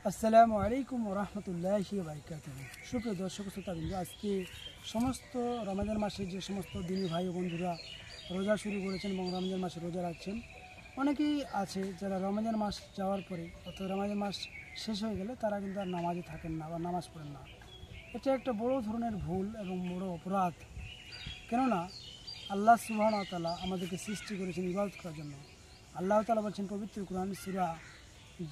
আসসালামু আলাইকুম ওরহমতুল্লাহি বারাকাতুহু। সুপ্রিয় দর্শক শ্রোতাবৃন্দ, আজকে সমস্ত রমজান মাসের যে সমস্ত দিনী ভাই ও বন্ধুরা রোজা শুরু করেছেন এবং রমজান মাসে রোজা রাখছেন, অনেকেই আছে যারা রমজান মাস যাওয়ার পরে অর্থাৎ রমজান মাস শেষ হয়ে গেলে তারা কিন্তু আর নামাজে থাকেন না বা নামাজ পড়েন না। এটা একটা বড় ধরনের ভুল এবং বড় অপরাধ। কেননা আল্লাহ সুবহানাহু ওয়া তাআলা আমাদেরকে সৃষ্টি করেছেন ইবাদত করার জন্য। আল্লাহ তাআলা বলছেন পবিত্র কুরআন সূরা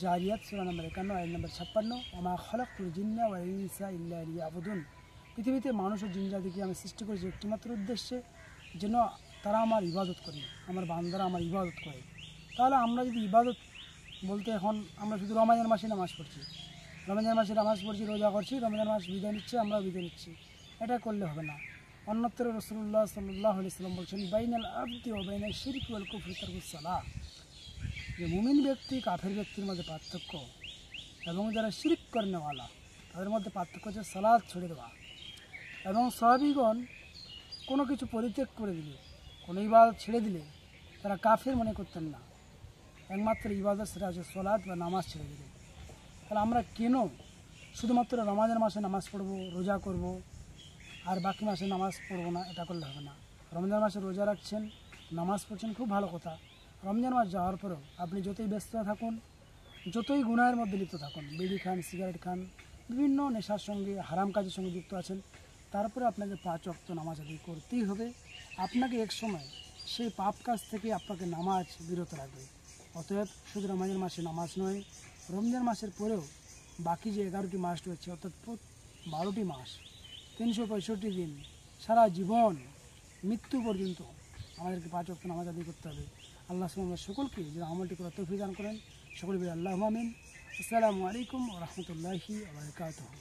জারিয়াত সূরা নম্বর 51 আয়াত নম্বর 56, ওমা খালাকতুল জিন্না ওয়াল ইনসা ইল্লা লিয়াবুদুন। পৃথিবীতে মানুষ ও জিন জাতিকে আমি সৃষ্টি করেছি একটিমাত্র উদ্দেশ্যে, যেন তারা আমার ইবাদত করে, আমার বান্দারা আমার ইবাদত করে। তাহলে আমরা যদি ইবাদত বলতে এখন আমরা শুধু রমজান মাসে নামাজ পড়ছি, রমজান মাসে নামাজ পড়ছি, রোজা করছি, রমজান মাস বিদায় নিচ্ছে, আমরাও বিদায় নিচ্ছি, এটা করলে হবে না। অন্যত্র রাসূলুল্লাহ সাল্লাল্লাহু আলাইহি ওয়াসাল্লাম বলছেন, বাইনাল আবদি ওয়া বাইনাশ শিরকি ওয়াল কুফরি তারকুস সালাহ। যে মুমিন ব্যক্তি কাফের ব্যক্তির মধ্যে পার্থক্য এবং যারা শিরক করেনওয়ালা তাদের মধ্যে পার্থক্য হচ্ছে সালাত ছেড়ে দেওয়া। এবং সাহাবীগণ কোনো কিছু পরিত্যাগ করে দিলে, কোনো ইবাদত ছেড়ে দিলে তারা কাফের মনে করতেন না। একমাত্র ইবাদত সেটা হচ্ছে সালাত বা নামাজ ছেড়ে দিলে। তাহলে আমরা কেন শুধুমাত্র রমজান মাসে নামাজ পড়বো, রোজা করব, আর বাকি মাসে নামাজ পড়বো না? এটা করলে হবে না। রমজান মাসে রোজা রাখছেন, নামাজ পড়ছেন, খুব ভালো কথা। রমজান মাস যাওয়ার পরেও আপনি যতই ব্যস্ত থাকুন, যতই গুনাহের মধ্যে লিপ্ত থাকুন, বিড়ি খান, সিগারেট খান, বিভিন্ন নেশার সঙ্গে, হারাম কাজের সঙ্গে যুক্ত আছেন, তারপরে আপনাকে 5 ওয়াক্ত নামাজ আদায় করতেই হবে। আপনাকে এক সময় সেই পাপ কাজ থেকে আপনাকে নামাজ বিরত রাখবে। অতএব শুধু রমজান মাসে নামাজ নয়, রমজান মাসের পরেও বাকি যে 11টি মাস রয়েছে, অর্থাৎ 12টি মাস, 365 দিন, সারা জীবন মৃত্যু পর্যন্ত আমাদেরকে 5 ওয়াক্ত নামাজ আদায় করতে হবে। আল্লাহ সুবহানাহু সকলকে যে আমলটি করার তৌফিক দান করেন, সকলে বলি আল্লাহুম্মা আমিন। আসসালামু আলাইকুম ওয়া রাহমাতুল্লাহি ওয়া বারাকাতুহু।